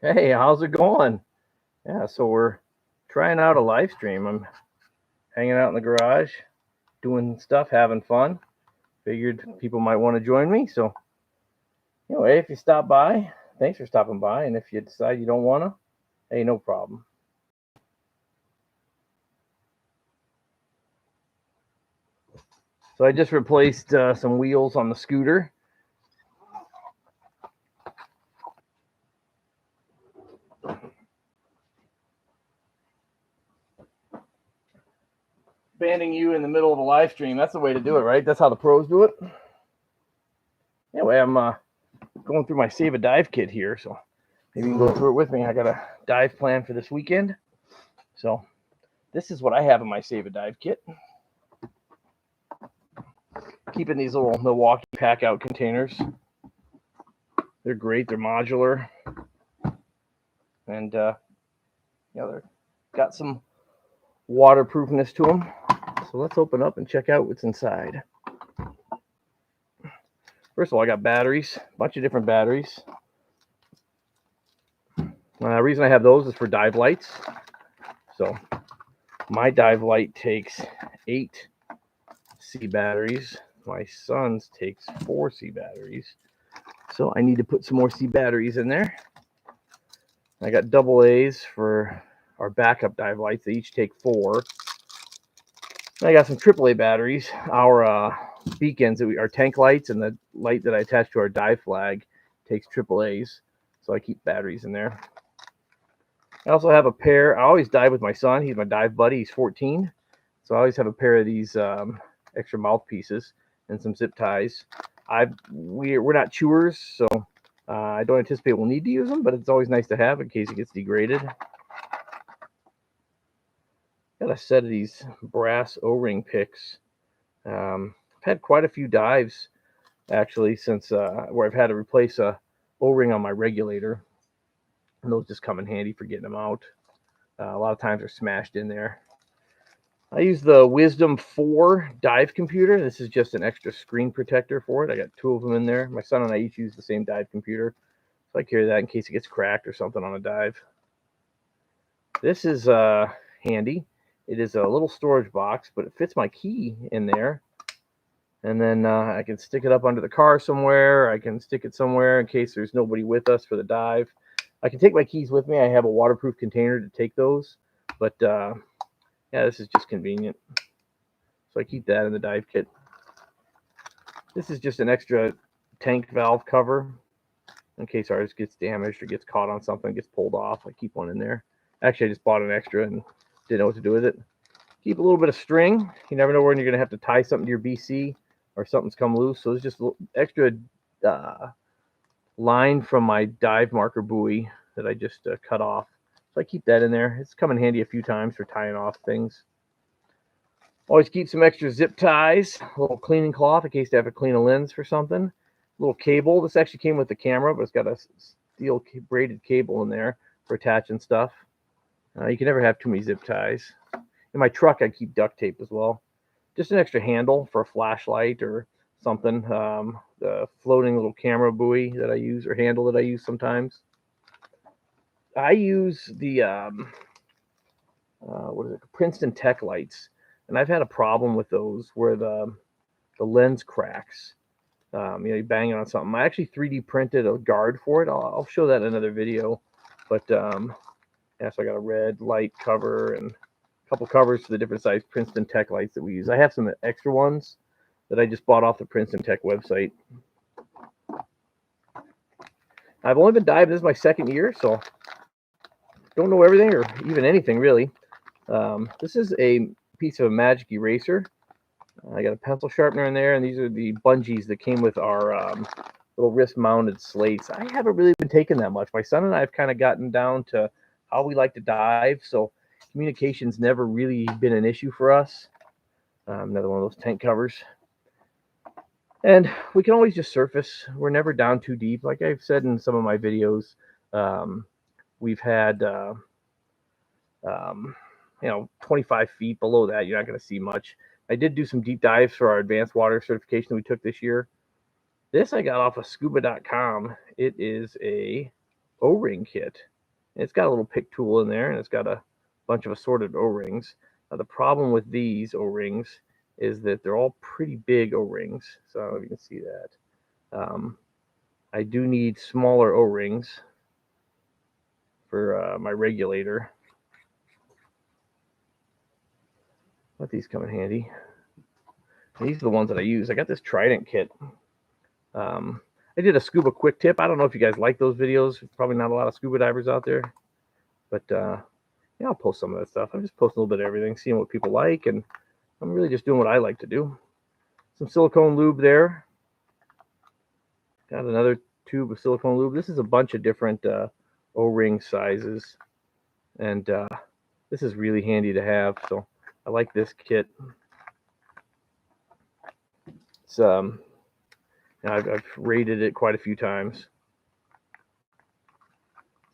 Hey, how's it going? Yeah, so we're trying out a live stream. I'm hanging out in the garage, doing stuff, having fun. Figured people might want to join me. So, anyway, if you stop by, thanks for stopping by. And if you decide you don't want to, hey, no problem. So, I just replaced some wheels on the scooter. Banding you in the middle of a live stream. That's the way to do it, right? That's how the pros do it. Anyway, I'm going through my Save a Dive kit here. So, maybe you can go through it with me. I got a dive plan for this weekend. So, this is what I have in my Save a Dive kit. Keeping these little Milwaukee pack out containers. They're great. They're modular, and they're got some waterproofness to them. So let's open up and check out what's inside. First of all, I got batteries, a bunch of different batteries. The reason I have those is for dive lights. So my dive light takes 8 C batteries. My son's takes 4 C batteries. So I need to put some more C batteries in there. I got double A's for our backup dive lights. They each take 4. I got some AAA batteries. Our beacons, our tank lights, and the light that I attach to our dive flag takes AAA's. So I keep batteries in there. I also have a pair. I always dive with my son. He's my dive buddy. He's 14. So I always have a pair of these extra mouthpieces and some zip ties. We're not chewers, so I don't anticipate we'll need to use them, but it's always nice to have in case it gets degraded. Got a set of these brass O-ring picks. I've had quite a few dives actually since where I've had to replace a O-ring on my regulator, and those just come in handy for getting them out. A lot of times they're smashed in there. I use the Wisdom 4 dive computer. This is just an extra screen protector for it. I got 2 of them in there. My son and I each use the same dive computer, so I carry that in case it gets cracked or something on a dive. This is handy. It is a little storage box, but it fits my key in there. And then I can stick it up under the car somewhere. I can stick it somewhere in case there's nobody with us for the dive. I can take my keys with me. I have a waterproof container to take those. But yeah, this is just convenient. So I keep that in the dive kit. This is just an extra tank valve cover in case ours gets damaged or gets caught on something, gets pulled off. I keep one in there. Actually, I just bought an extra and didn't know what to do with it. Keep a little bit of string. You never know when you're going to have to tie something to your BC or something's come loose. So it's just a little extra line from my dive marker buoy that I just cut off. So I keep that in there. It's come in handy a few times for tying off things. Always keep some extra zip ties, a little cleaning cloth in case they have to clean a lens for something. A little cable. This actually came with the camera, but it's got a steel braided cable in there for attaching stuff. You can never have too many zip ties. In my truck, I keep duct tape as well. Just an extra handle for a flashlight or something. The floating little camera buoy that I use or handle that I use sometimes. I use the Princeton Tech lights, and I've had a problem with those where the lens cracks. You bang it on something. I actually 3D printed a guard for it. I'll show that in another video. But yeah, so I got a red light cover and a couple covers for the different size Princeton Tech lights that we use. I have some extra ones that I just bought off the Princeton Tech website. I've only been diving. This is my second year, so don't know everything or even anything really. This is a piece of a magic eraser. I got a pencil sharpener in there, and these are the bungees that came with our little wrist-mounted slates. I haven't really been taking that much. My son and I have kind of gotten down to how we like to dive, so communication's never really been an issue for us. Another one of those tank covers. And we can always just surface. We're never down too deep. Like I've said in some of my videos, we've had 25 feet below that. You're not going to see much. I did do some deep dives for our advanced water certification we took this year. This I got off of scuba.com. It is a O-ring kit. It's got a little pick tool in there, and it's got a bunch of assorted O-rings. The problem with these O-rings is that they're all pretty big O-rings. So I don't know if you can see that. I do need smaller O-rings for my regulator. Let these come in handy. These are the ones that I use. I got this Trident kit. I did a scuba quick tip. I don't know if you guys like those videos. Probably not a lot of scuba divers out there, but yeah, I'll post some of that stuff. I'm just posting a little bit of everything, seeing what people like, and I'm really just doing what I like to do. Some silicone lube there. Got another tube of silicone lube. This is a bunch of different O-ring sizes, and this is really handy to have. So I like this kit. It's I've rated it quite a few times.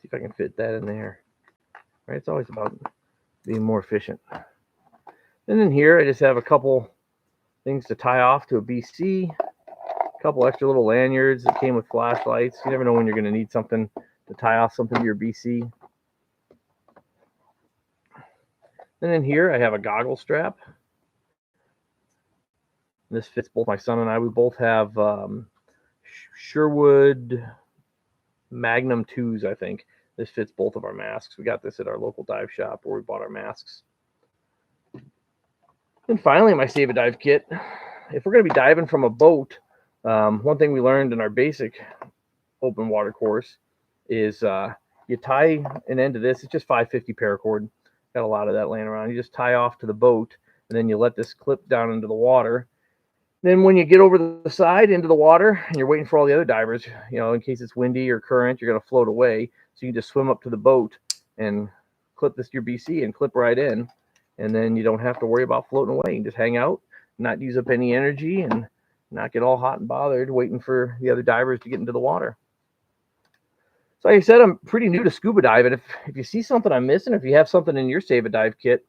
See if I can fit that in there. Right, it's always about being more efficient. And in here, I just have a couple things to tie off to a BC, a couple extra little lanyards that came with flashlights. You never know when you're going to need something to tie off something to your BC. And in here, I have a goggle strap. This fits both my son and I. We both have Sherwood Magnum 2s, I think. This fits both of our masks. We got this at our local dive shop where we bought our masks. And finally, my Save a Dive kit. If we're going to be diving from a boat, one thing we learned in our basic open water course is you tie an end to this. It's just 550 paracord. Got a lot of that laying around. You just tie off to the boat, and then you let this clip down into the water. Then when you get over the side into the water and you're waiting for all the other divers, in case it's windy or current, you're going to float away. So you can just swim up to the boat and clip this to your BC and clip right in. And then you don't have to worry about floating away. You can just hang out, not use up any energy, and not get all hot and bothered waiting for the other divers to get into the water. So like I said, I'm pretty new to scuba diving. If you see something I'm missing, if you have something in your Save a Dive kit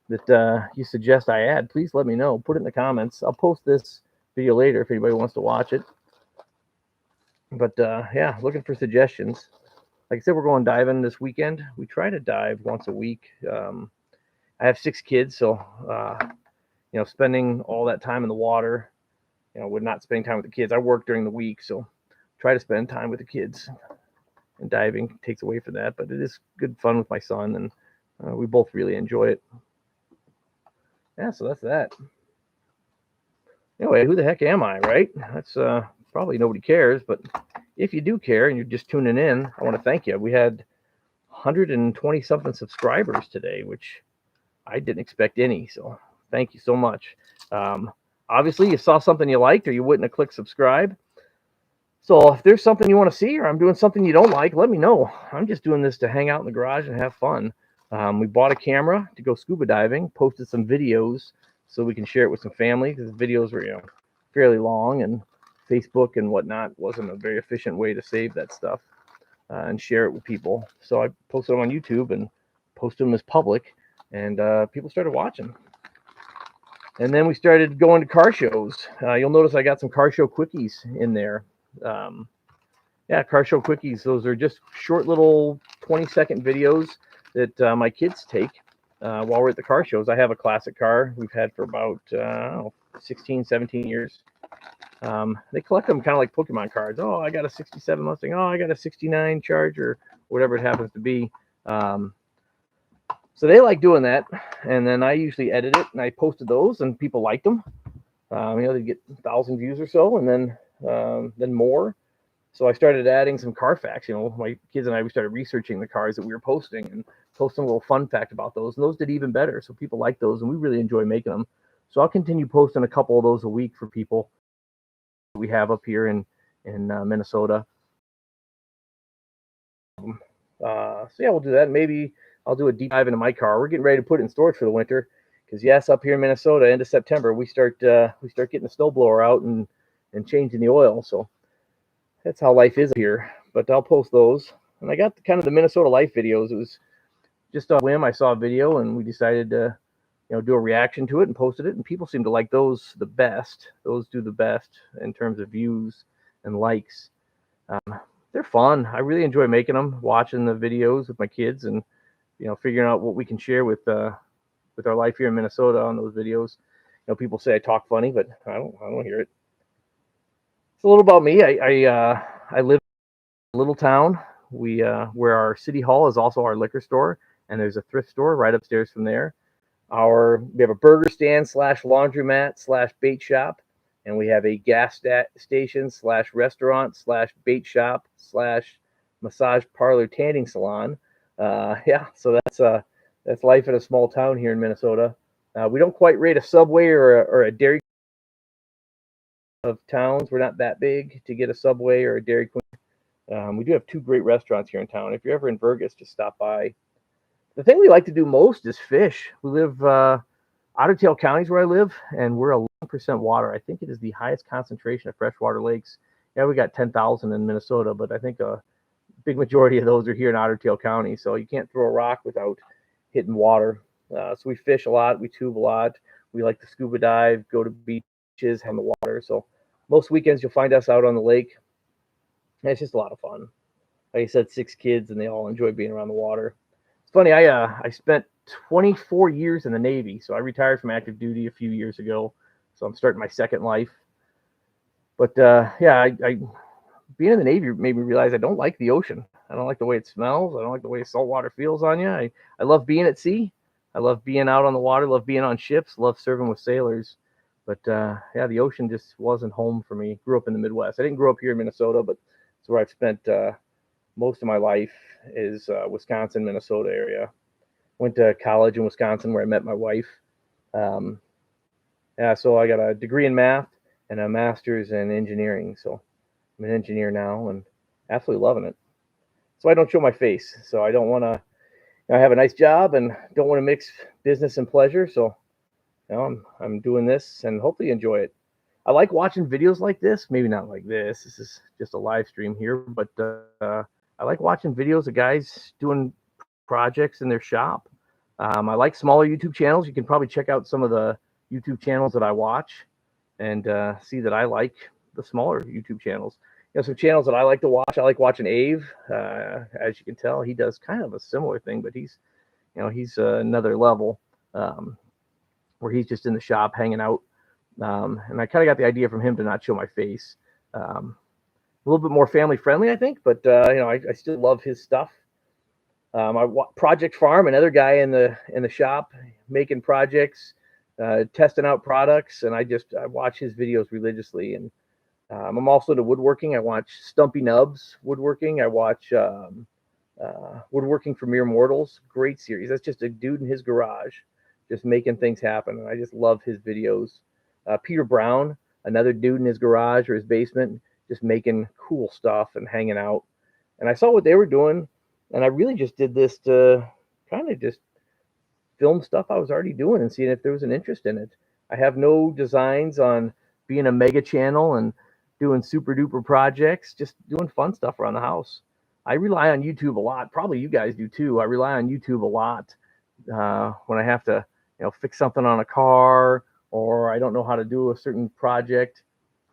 that you suggest I add, please let me know. Put it in the comments. I'll post this video later if anybody wants to watch it. But yeah, looking for suggestions. Like I said, we're going diving this weekend. We try to dive once a week. I have 6 kids, so spending all that time in the water, we're not spending time with the kids. I work during the week, so try to spend time with the kids. And diving takes away from that, but it is good fun with my son, and we both really enjoy it. Yeah, so that's that. Anyway, who the heck am I, right? That's probably nobody cares, but if you do care and you're just tuning in, I want to thank you. We had 120 something subscribers today, which I didn't expect any, so thank you so much. Obviously, you saw something you liked or you wouldn't have clicked subscribe. So if there's something you want to see or I'm doing something you don't like, let me know. I'm just doing this to hang out in the garage and have fun. We bought a camera to go scuba diving, posted some videos so we can share it with some family because the videos were fairly long, and Facebook and whatnot wasn't a very efficient way to save that stuff and share it with people. So I posted them on YouTube and posted them as public, and people started watching. And then we started going to car shows. You'll notice I got some car show quickies in there. Yeah, car show quickies. Those are just short little 20-second videos that my kids take while we're at the car shows. I have a classic car we've had for about 16, 17 years. They collect them kind of like Pokemon cards. Oh, I got a 67 Mustang. Oh, I got a 69 Charger, whatever it happens to be. So they like doing that, and then I usually edit it, and I posted those, and people liked them. They get 1,000 views or so, and then more. So I started adding some car facts. My kids and I, we started researching the cars that we were posting and posting a little fun fact about those, and those did even better. So people like those, and we really enjoy making them. So I'll continue posting a couple of those a week for people we have up here in Minnesota. So yeah, we'll do that. Maybe I'll do a deep dive into my car. We're getting ready to put it in storage for the winter because yes, up here in Minnesota, end of September, we start getting the snowblower out and changing the oil. So that's how life is here. But I'll post those. And I got kind of the Minnesota life videos. It was just on a whim. I saw a video and we decided to do a reaction to it and posted it. And people seem to like those the best. Those do the best in terms of views and likes. they're fun. I really enjoy making them, watching the videos with my kids, and figuring out what we can share with our life here in Minnesota on those videos. People say I talk funny, but I don't hear it. It's a little about me. I live in a little town. We where our city hall is also our liquor store, and there's a thrift store right upstairs from there. We have a burger stand slash laundromat slash bait shop, and we have a station slash restaurant slash bait shop slash massage parlor tanning salon. Yeah, so that's life in a small town here in Minnesota. We don't quite rate a Subway or a Dairy of towns. We're not that big to get a Subway or a Dairy Queen. We do have two great restaurants here in town. If you're ever in Burgess, just stop by. The thing we like to do most is fish. We live Otter Tail County is where I live, and we're 11% water. I think it is the highest concentration of freshwater lakes. Yeah, we got 10,000 in Minnesota, but I think a big majority of those are here in Otter Tail County. So you can't throw a rock without hitting water. So we fish a lot. We tube a lot. We like to scuba dive, go to beaches, on the water. So most weekends you'll find us out on the lake. And it's just a lot of fun. Like I said, 6 kids, and they all enjoy being around the water. It's funny. I spent 24 years in the Navy, so I retired from active duty a few years ago. So I'm starting my second life. But yeah, I being in the Navy made me realize I don't like the ocean. I don't like the way it smells. I don't like the way salt water feels on you. I love being at sea. I love being out on the water. Love being on ships. Love serving with sailors. But yeah, the ocean just wasn't home for me. Grew up in the Midwest. I didn't grow up here in Minnesota, but it's where I've spent most of my life is Wisconsin, Minnesota area. Went to college in Wisconsin where I met my wife. Um, yeah, so I got a degree in math and a master's in engineering. So I'm an engineer now and absolutely loving it. So I don't show my face. So I don't want to. I have a nice job and don't want to mix business and pleasure. So I'm doing this and hopefully enjoy it. I like watching videos like this. Maybe not like this. This is just a live stream here, but I like watching videos of guys doing projects in their shop. I like smaller YouTube channels. You can probably check out some of the YouTube channels that I watch and see that I like the smaller YouTube channels. Some channels that I like to watch. I like watching Ave. As you can tell, he does kind of a similar thing, but he's another level where he's just in the shop hanging out. And I kind of got the idea from him to not show my face. A little bit more family friendly, I think, but I still love his stuff. Project Farm, another guy in the shop making projects, testing out products, and I watch his videos religiously. And I'm also into woodworking. I watch Stumpy Nubs woodworking. I watch Woodworking for Mere Mortals. Great series. That's just a dude in his garage, just making things happen, and I just love his videos. Peter Brown, another dude in his garage or his basement, just making cool stuff and hanging out. And I saw what they were doing, and I really just did this to kind of just film stuff I was already doing and seeing if there was an interest in it. I have no designs on being a mega channel and doing super duper projects, just doing fun stuff around the house. I rely on YouTube a lot. Probably you guys do too. I rely on YouTube a lot when I have to, fix something on a car or I don't know how to do a certain project.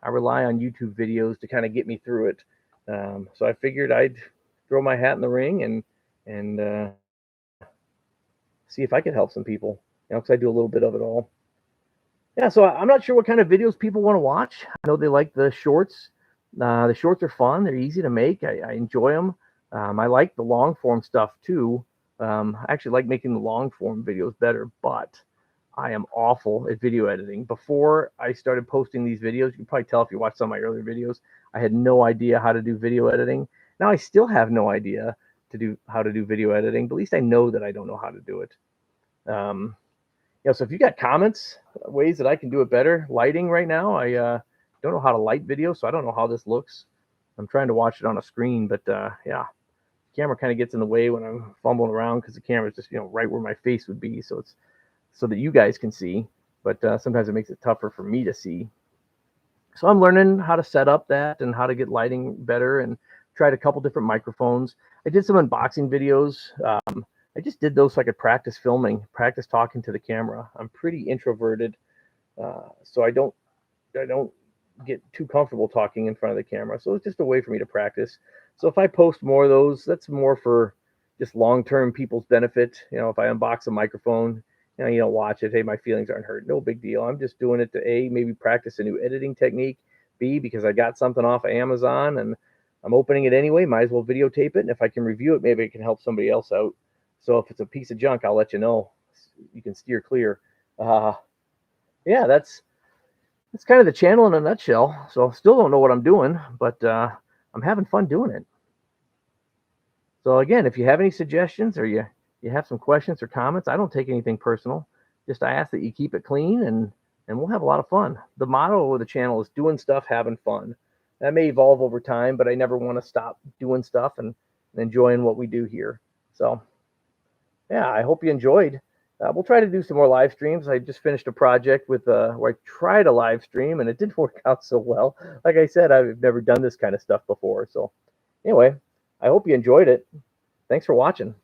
I rely on YouTube videos to kind of get me through it. So I figured I'd throw my hat in the ring and see if I could help some people, because I do a little bit of it all. Yeah, so I'm not sure what kind of videos people want to watch. I know they like the shorts. The shorts are fun. They're easy to make. I enjoy them. I like the long form stuff too. I actually like making the long form videos better, but I am awful at video editing. Before I started posting these videos, you can probably tell if you watch some of my earlier videos, I had no idea how to do video editing. Now I still have no idea how to do video editing, but at least I know that I don't know how to do it. So if you got comments, ways that I can do it better, lighting right now, I don't know how to light video, so I don't know how this looks. I'm trying to watch it on a screen, but yeah, the camera kind of gets in the way when I'm fumbling around because the camera's just right where my face would be, so it's so that you guys can see, but sometimes it makes it tougher for me to see. So I'm learning how to set up that and how to get lighting better, and tried a couple different microphones. I did some unboxing videos. I just did those so I could practice filming, practice talking to the camera. I'm pretty introverted, so I don't get too comfortable talking in front of the camera. So it's just a way for me to practice. So if I post more of those, that's more for just long-term people's benefit. If I unbox a microphone, you don't watch it. Hey, my feelings aren't hurt. No big deal. I'm just doing it to A, maybe practice a new editing technique. B, because I got something off of Amazon and I'm opening it anyway. Might as well videotape it. And if I can review it, maybe it can help somebody else out. So if it's a piece of junk, I'll let you know. You can steer clear. Uh, yeah, that's kind of the channel in a nutshell. So still don't know what I'm doing, but I'm having fun doing it. So again, if you have any suggestions or you have some questions or comments, I don't take anything personal. Just I ask that you keep it clean and we'll have a lot of fun. The motto of the channel is doing stuff, having fun. That may evolve over time, but I never want to stop doing stuff and enjoying what we do here. So yeah, I hope you enjoyed. We'll try to do some more live streams. I just finished a project with where I tried a live stream and it didn't work out so well. Like I said, I've never done this kind of stuff before. So anyway, I hope you enjoyed it. Thanks for watching.